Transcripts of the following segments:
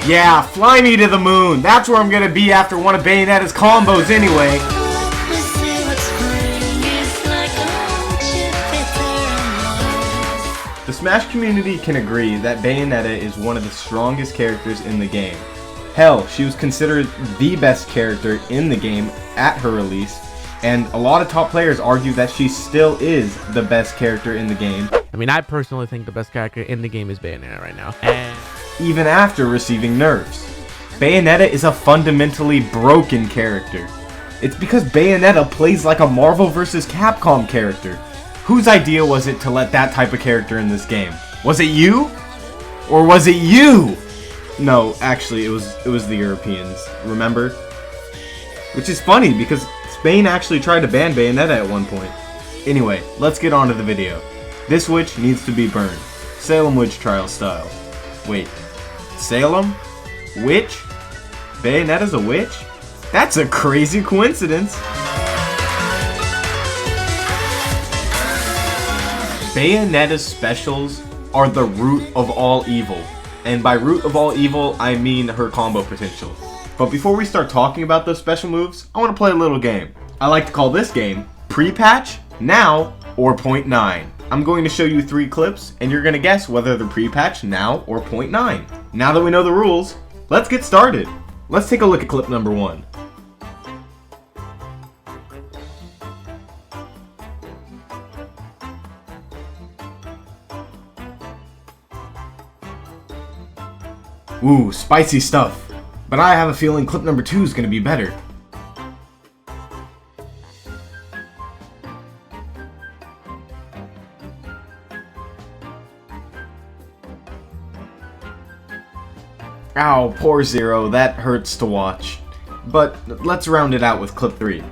Yeah, fly me to the moon. That's where I'm gonna be after one of Bayonetta's combos anyway. The Smash community can agree that Bayonetta is one of the strongest characters in the game. Hell, she was considered the best character in the game at her release, and a lot of top players argue that she still is the best character in the game. I mean, I personally think the best character in the game is Bayonetta right now. And even after receiving nerfs. Bayonetta is a fundamentally broken character. It's because Bayonetta plays like a Marvel vs. Capcom character. Whose idea was it to let that type of character in this game? Was it you? Or was it you? No, actually, it was the Europeans, remember? Which is funny, because Spain actually tried to ban Bayonetta at one point. Anyway, let's get on to the video. This witch needs to be burned. Salem witch trial style. Wait, Salem? Witch? Bayonetta's a witch? That's a crazy coincidence. Bayonetta's specials are the root of all evil. And by root of all evil, I mean her combo potential. But before we start talking about those special moves, I want to play a little game. I like to call this game Pre-Patch, Now, or Point 9. I'm going to show you 3 clips, and you're going to guess whether they're pre-patch, now, or Point 9. Now that we know the rules, let's get started. Let's take a look at clip number 1. Ooh, spicy stuff. But I have a feeling clip number 2 is going to be better. Ow, poor Zero, that hurts to watch. But let's round it out with clip 3.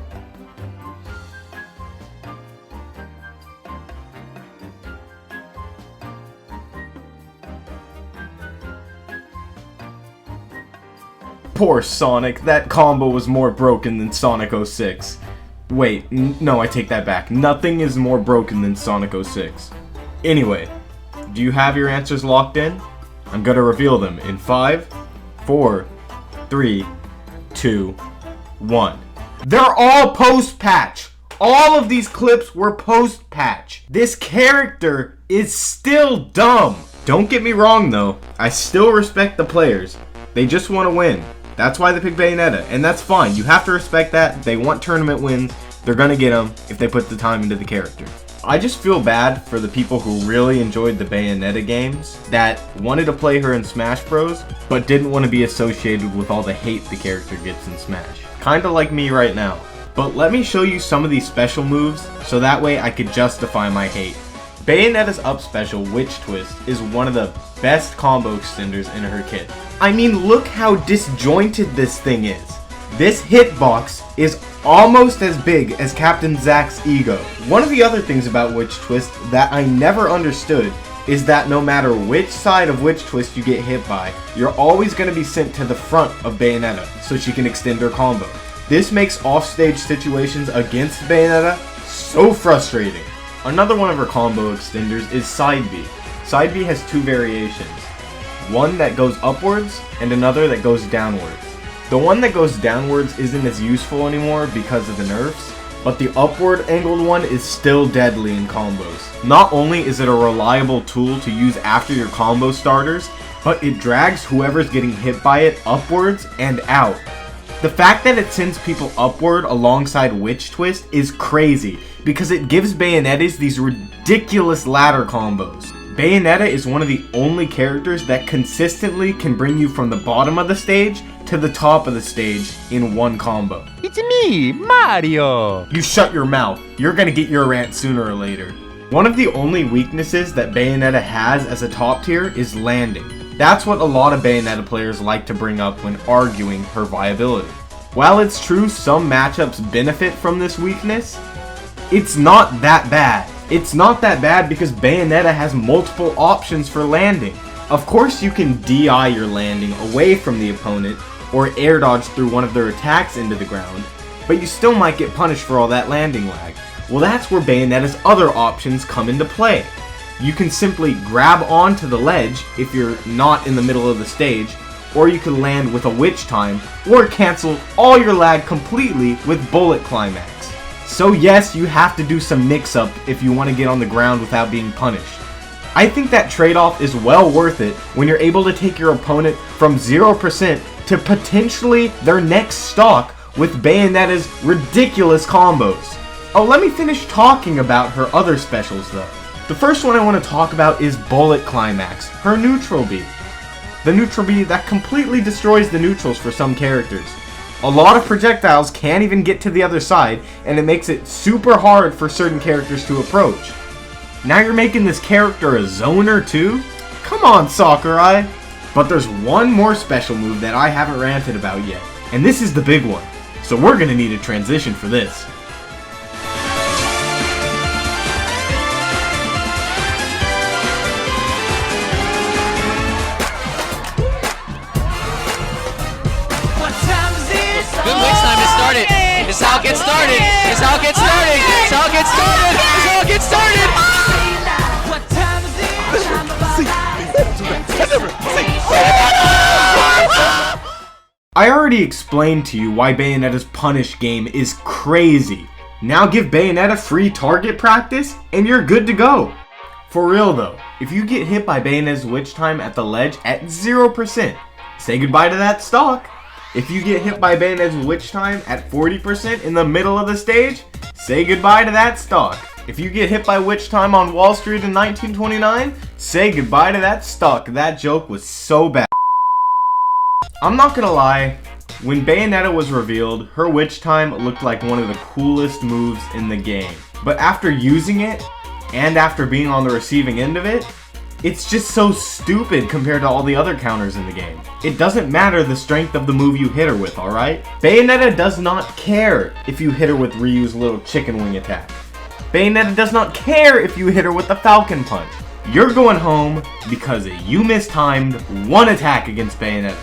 Poor Sonic, that combo was more broken than Sonic 06. Wait, no, I take that back. Nothing is more broken than Sonic 06. Anyway, do you have your answers locked in? I'm gonna reveal them in 5, 4, 3, 2, 1. They're all post-patch! All of these clips were post-patch. This character is still dumb. Don't get me wrong though, I still respect the players. They just want to win. That's why they pick Bayonetta, and that's fine. You have to respect that. They want tournament wins. They're gonna get them if they put the time into the character. I just feel bad for the people who really enjoyed the Bayonetta games that wanted to play her in Smash Bros, but didn't want to be associated with all the hate the character gets in Smash. Kinda like me right now. But let me show you some of these special moves so that way I could justify my hate. Bayonetta's up special, Witch Twist, is one of the best combo extenders in her kit. I mean, look how disjointed this thing is. This hitbox is almost as big as Captain Zack's ego. One of the other things about Witch Twist that I never understood is that no matter which side of Witch Twist you get hit by, you're always going to be sent to the front of Bayonetta so she can extend her combo. This makes offstage situations against Bayonetta so frustrating. Another one of her combo extenders is Side B. Side B has 2 variations. One that goes upwards and another that goes downwards. The one that goes downwards isn't as useful anymore because of the nerfs, but the upward angled one is still deadly in combos. Not only is it a reliable tool to use after your combo starters, but it drags whoever's getting hit by it upwards and out. The fact that it sends people upward alongside Witch Twist is crazy, because it gives Bayonettas these ridiculous ladder combos. Bayonetta is one of the only characters that consistently can bring you from the bottom of the stage to the top of the stage in one combo. it's me, Mario! You shut your mouth. You're gonna get your rant sooner or later. One of the only weaknesses that Bayonetta has as a top tier is landing. That's what a lot of Bayonetta players like to bring up when arguing her viability. While it's true some matchups benefit from this weakness, it's not that bad. It's not that bad because Bayonetta has multiple options for landing. Of course you can DI your landing away from the opponent or air dodge through one of their attacks into the ground, but you still might get punished for all that landing lag. Well, that's where Bayonetta's other options come into play. You can simply grab onto the ledge if you're not in the middle of the stage, or you can land with a witch time, or cancel all your lag completely with bullet climax. So yes, you have to do some mix-up if you want to get on the ground without being punished. I think that trade-off is well worth it when you're able to take your opponent from 0% to potentially their next stock with Bayonetta's ridiculous combos. Oh, let me finish talking about her other specials though. The first one I want to talk about is Bullet Climax, her neutral beat. The neutral beat that completely destroys the neutrals for some characters. A lot of projectiles can't even get to the other side, and it makes it super hard for certain characters to approach. Now you're making this character a zoner too? Come on, Sakurai! But there's one more special move that I haven't ranted about yet, and this is the big one. So we're gonna need a transition for this. Good witch time has started. This is how it gets started. This is how it gets started. This is how it gets started. This is how it gets started. I already explained to you why Bayonetta's punish game is crazy. Now give Bayonetta free target practice and you're good to go. For real though, if you get hit by Bayonetta's witch time at the ledge at 0%, say goodbye to that stock. If you get hit by Bayonetta's witch time at 40% in the middle of the stage, say goodbye to that stock. If you get hit by witch time on Wall Street in 1929, say goodbye to that stock. That joke was so bad. I'm not gonna lie, when Bayonetta was revealed, her witch time looked like one of the coolest moves in the game. But after using it, and after being on the receiving end of it, it's just so stupid compared to all the other counters in the game. It doesn't matter the strength of the move you hit her with, alright? Bayonetta does not care if you hit her with Ryu's little chicken wing attack. Bayonetta does not care if you hit her with the Falcon Punch. You're going home because you mistimed one attack against Bayonetta.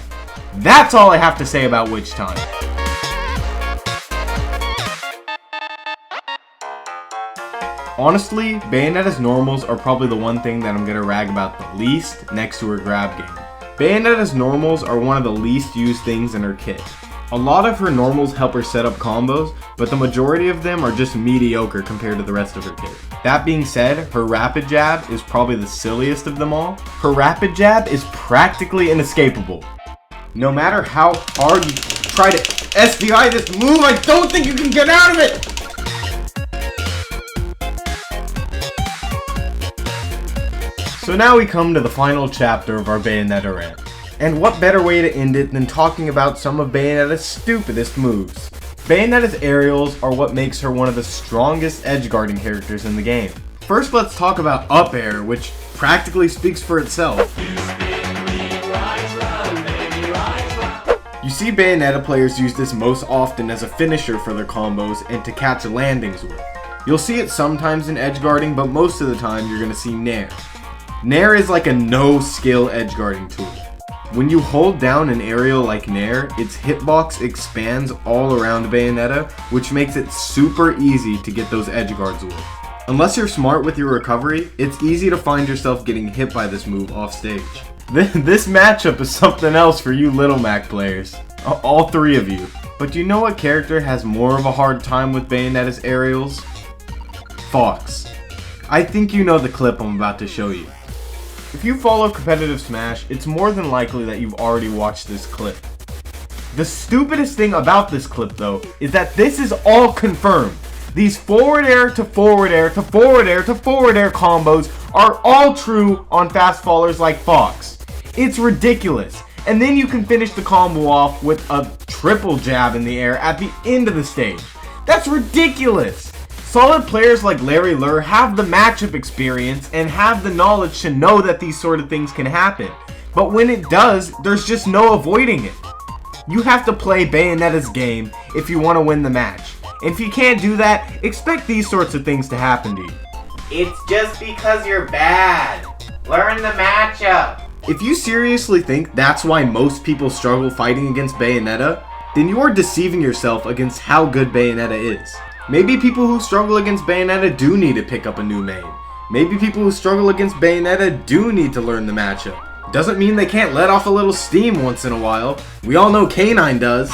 That's all I have to say about witch time. Honestly, Bayonetta's normals are probably the one thing that I'm gonna rag about the least next to her grab game. Bayonetta's normals are one of the least used things in her kit. A lot of her normals help her set up combos, but the majority of them are just mediocre compared to the rest of her kit. That being said, her rapid jab is probably the silliest of them all. Her rapid jab is practically inescapable. No matter how hard you try to SDI this move, I don't think you can get out of it! So now we come to the final chapter of our Bayonetta rant. And what better way to end it than talking about some of Bayonetta's stupidest moves. Bayonetta's aerials are what makes her one of the strongest edgeguarding characters in the game. First, let's talk about up air, which practically speaks for itself. You see Bayonetta players use this most often as a finisher for their combos and to catch landings with. You'll see it sometimes in edgeguarding, but most of the time you're going to see Nair. Nair is like a no-skill edgeguarding tool. When you hold down an aerial like Nair, its hitbox expands all around Bayonetta, which makes it super easy to get those edgeguards with. Unless you're smart with your recovery, it's easy to find yourself getting hit by this move off stage. This matchup is something else for you Little Mac players. All three of you. But you know what character has more of a hard time with Bayonetta's aerials? Fox. I think you know the clip I'm about to show you. If you follow competitive Smash, it's more than likely that you've already watched this clip. The stupidest thing about this clip though, is that this is all confirmed. These forward air to forward air to forward air to forward air combos are all true on fast fallers like Fox. It's ridiculous. And then you can finish the combo off with a triple jab in the air at the end of the stage. That's ridiculous. Solid players like Larry Lurr have the matchup experience and have the knowledge to know that these sort of things can happen. But when it does, there's just no avoiding it. You have to play Bayonetta's game if you want to win the match. And if you can't do that, expect these sorts of things to happen to you. It's just because you're bad. Learn the matchup. If you seriously think that's why most people struggle fighting against Bayonetta, then you are deceiving yourself against how good Bayonetta is. Maybe people who struggle against Bayonetta do need to pick up a new main. Maybe people who struggle against Bayonetta do need to learn the matchup. Doesn't mean they can't let off a little steam once in a while. We all know K9 does.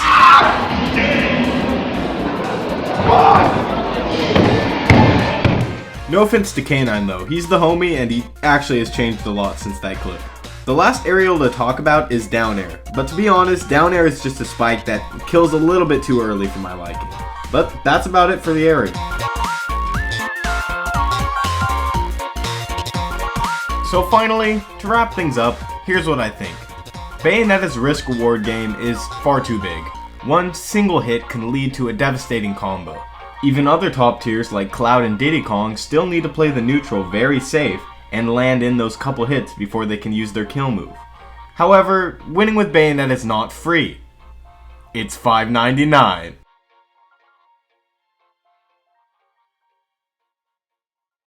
No offense to K9 though, he's the homie and he actually has changed a lot since that clip. The last aerial to talk about is down air, but to be honest, down air is just a spike that kills a little bit too early for my liking. But that's about it for the aerial. So finally, to wrap things up, here's what I think. Bayoneta's risk reward game is far too big. One single hit can lead to a devastating combo. Even other top tiers like Cloud and Diddy Kong still need to play the neutral very safe and land in those couple hits before they can use their kill move. However, winning with Bayonetta is not free. It's $5.99.